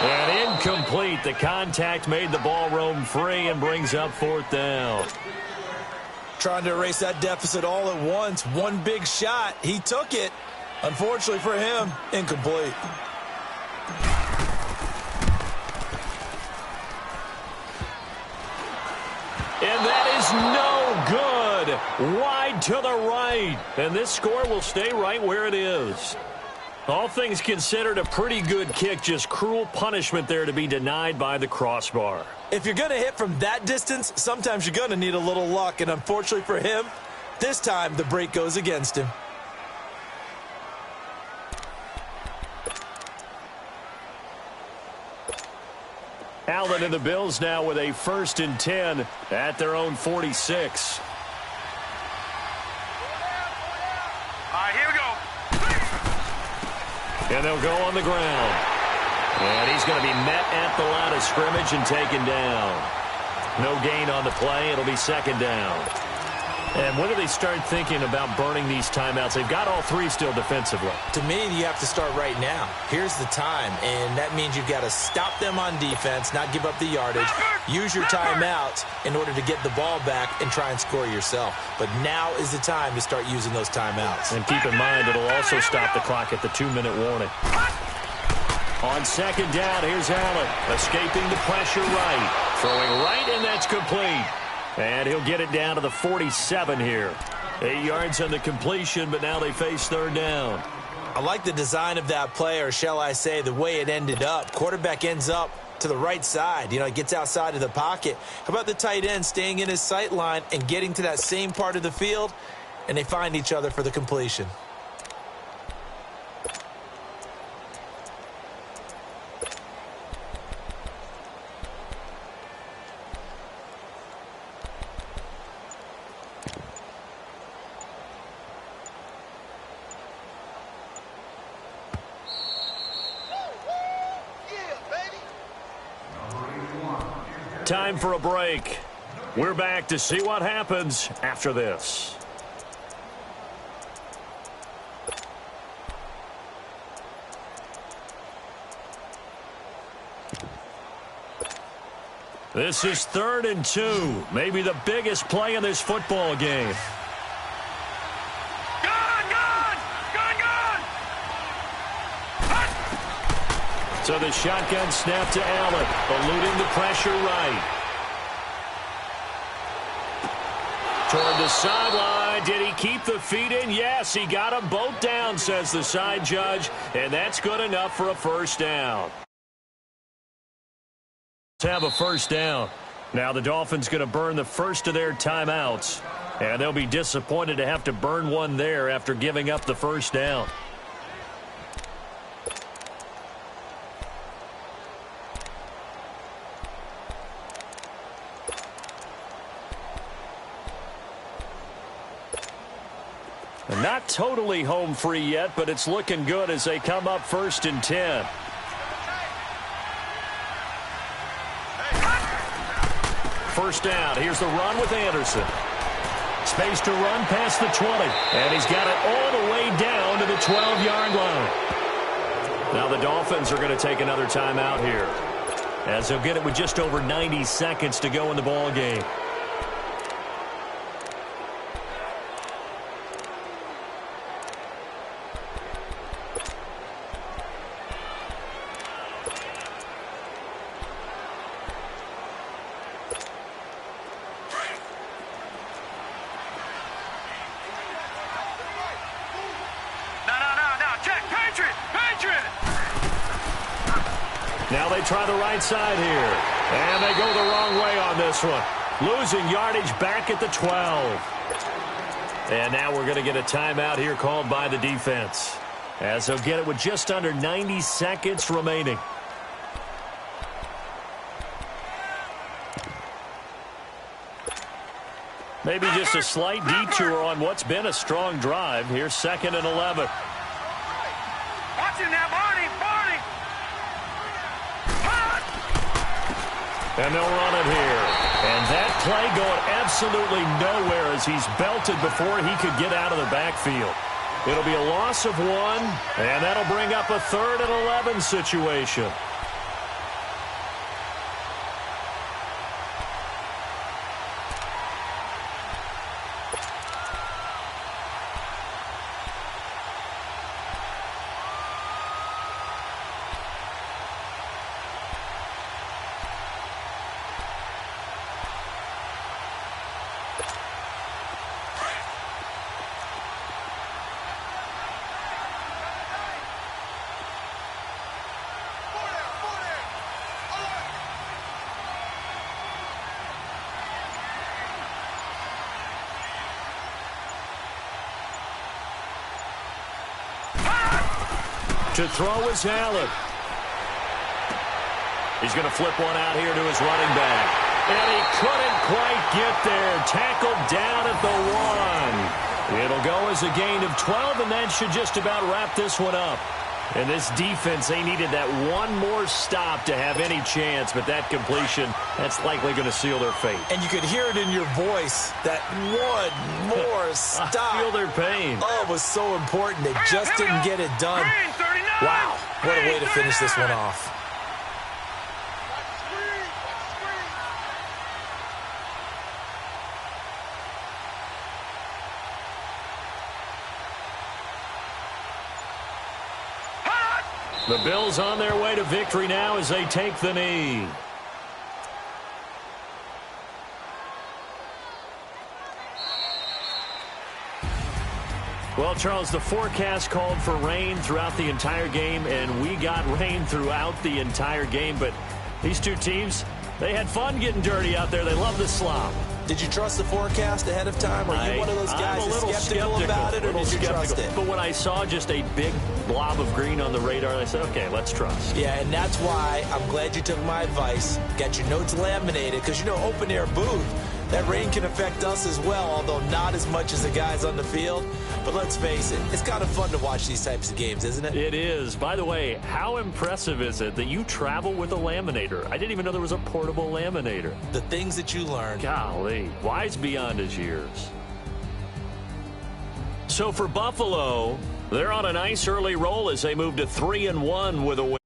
And incomplete. The contact made the ball roam free and brings up 4th down. Trying to erase that deficit all at once. One big shot. He took it. Unfortunately for him, incomplete. And that is no good. Wide to the right. And this score will stay right where it is. All things considered, a pretty good kick. Just cruel punishment there to be denied by the crossbar. If you're going to hit from that distance, sometimes you're going to need a little luck. And unfortunately for him, this time the break goes against him. Allen and the Bills now with a 1st and 10 at their own 46. All right, here we go. And they'll go on the ground. And he's going to be met at the line of scrimmage and taken down. No gain on the play. It'll be 2nd down. And when do they start thinking about burning these timeouts? They've got all 3 still defensively. To me, you have to start right now. Here's the time, and that means you've got to stop them on defense, not give up the yardage, use your timeouts in order to get the ball back and try and score yourself. But now is the time to start using those timeouts. And keep in mind, it'll also stop the clock at the 2-minute warning. On 2nd down, here's Allen, escaping the pressure right. Throwing right, and that's complete. And he'll get it down to the 47 here. 8 yards on the completion, but now they face 3rd down. I like the design of that play, or shall I say the way it ended up. Quarterback ends up to the right side. You know, it gets outside of the pocket. How about the tight end staying in his sight line and getting to that same part of the field, and they find each other for the completion. time for a break. We're back to see what happens after this. This is 3rd and 2. Maybe the biggest play in this football game. So the shotgun snap to Allen, eluding the pressure right. Toward the sideline. Did he keep the feet in? Yes, he got them both down, says the side judge, and that's good enough for a first down. Have a first down. Now the Dolphins going to burn the first of their timeouts, and they'll be disappointed to have to burn one there after giving up the first down. Not totally home free yet, but it's looking good as they come up 1st and 10. First down. Here's the run with Anderson. Space to run past the 20. And he's got it all the way down to the 12-yard line. Now the Dolphins are going to take another timeout here, as they'll get it with just over 90 seconds to go in the ball game. Now they try the right side here. And they go the wrong way on this one. Losing yardage back at the 12. And now we're going to get a timeout here called by the defense, as they'll get it with just under 90 seconds remaining. Maybe just a slight detour on what's been a strong drive. Here's 2nd and 11. Watching that, Barney. And they'll run it here. And that play going absolutely nowhere as he's belted before he could get out of the backfield. It'll be a loss of 1, and that'll bring up a 3rd and 11 situation. To throw is Allen. He's going to flip one out here to his running back. And he couldn't quite get there. Tackled down at the 1. It'll go as a gain of 12, and that should just about wrap this one up. And this defense, they needed that one more stop to have any chance, but that completion, that's likely going to seal their fate. And you could hear it in your voice, that one more stop. I feel their pain. Oh, it was so important. They just didn't get it done. Wow, what a way to finish this one off. The Bills on their way to victory now as they take the knee. Well, Charles, the forecast called for rain throughout the entire game, and we got rain throughout the entire game. But these two teams, they had fun getting dirty out there. They love the slop. Did you trust the forecast ahead of time? Are you one of those guys that's skeptical about it, or did you trust it? But when I saw just a big blob of green on the radar, I said, okay, let's trust. Yeah, and that's why I'm glad you took my advice. Got your notes laminated, because, you know, open-air booth, That rain can affect us as well, although not as much as the guys on the field. But let's face it, it's kind of fun to watch these types of games, isn't it? It is. By the way, how impressive is it that you travel with a laminator? I didn't even know there was a portable laminator. The things that you learn. Golly, wise beyond his years. So for Buffalo, they're on a nice early roll as they move to 3-1 with a win.